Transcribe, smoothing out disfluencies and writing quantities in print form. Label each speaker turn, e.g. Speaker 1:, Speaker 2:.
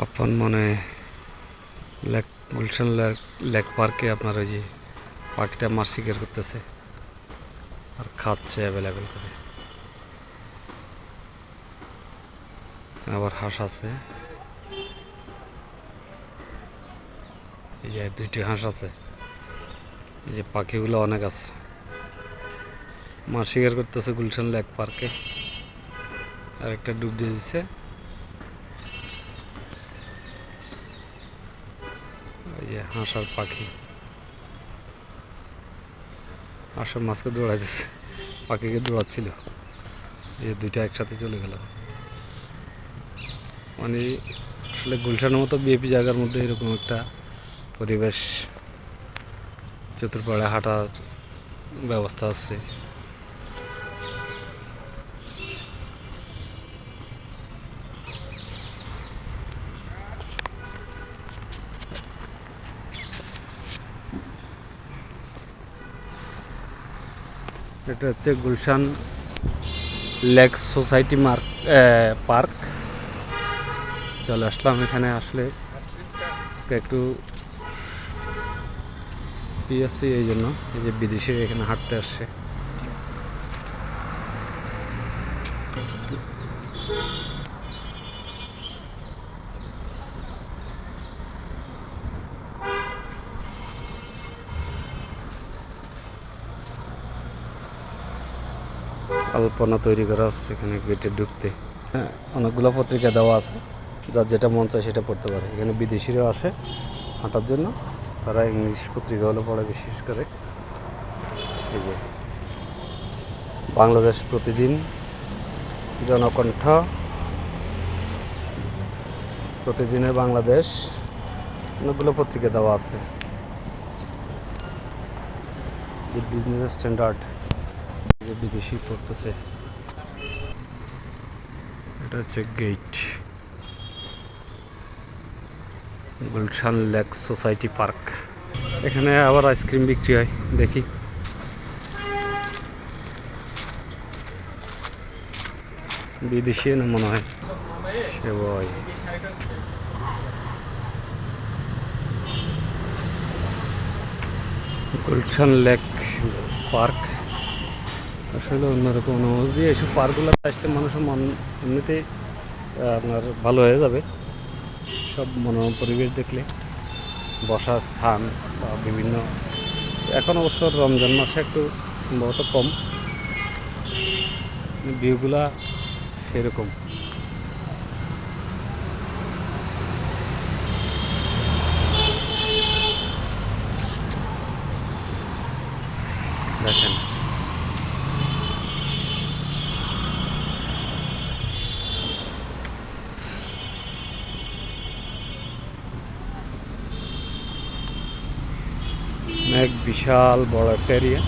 Speaker 1: আপন মনে lake Gulshan lake পার্কে আপনার ওই যে পাখিটা মাছ শিকার করতেছে আর খাচ্ছে অ্যাভেলেবেল করে। আবার হাঁস আছে, এই যে দুইটি হাঁস আছে, এই যে পাখিগুলো অনেক আছে, মাছ শিকার করতেছে গুলশান লেক পার্কে। আর একটা ডুব দিয়ে দিচ্ছে, এই যে হাঁস আর পাখি হাঁসের মাছকে দৌড়াইতেছে, পাখিকে দৌড়াচ্ছিল, এই যে দুইটা একসাথে চলে গেল। মানে আসলে গুলশানের মতো বিএপি জায়গার মধ্যে এরকম একটা পরিবেশ, চতুর্পাড়ে হাঁটার ব্যবস্থা আছে। এটা হচ্ছে গুলশান লেক সোসাইটি পার্ক। চলে আসলাম এখানে। আসলে আজকে একটু আসছি এই জন্য, এই যে বিদেশি এখানে হাঁটতে আসছে। আলপনা তৈরি করা আছে এখানে গেটে ঢুকতে। হ্যাঁ, অনেকগুলো পত্রিকা দেওয়া আছে, যার যেটা মন চায় সেটা পড়তে পারে। এখানে বিদেশিরাও আসে হাঁটার জন্য, তারা ইংলিশ পত্রিকাগুলো পড়ে বিশেষ করে। এই যে বাংলাদেশ প্রতিদিন, জনকণ্ঠ, প্রতিদিনের বাংলাদেশ, অনেকগুলো পত্রিকা দেওয়া আছে। বিজনেস স্ট্যান্ডার্ড, যে বিদেশি পড়তেছে। এটা হচ্ছে gate, Gulshan lake society park. এখানে আবার আইসক্রিম বিক্রি হয়, দেখি। বিদেশি না মনে হয়, সে বই। গুলশান লেক পার্ক আসলে অন্যরকম অনুভূতি। এইসব পার্কগুলো আসলে মানুষের মন এমনিতেই আপনার ভালো হয়ে যাবে। সব মনোরম পরিবেশ দেখলে, বসার স্থান বা বিভিন্ন, এখন অবশ্য রমজান মাসে একটু সম্ভবত কম, ভিউগুলা সেরকম। দেখেন এক বিশাল বড় একটা এরিয়া।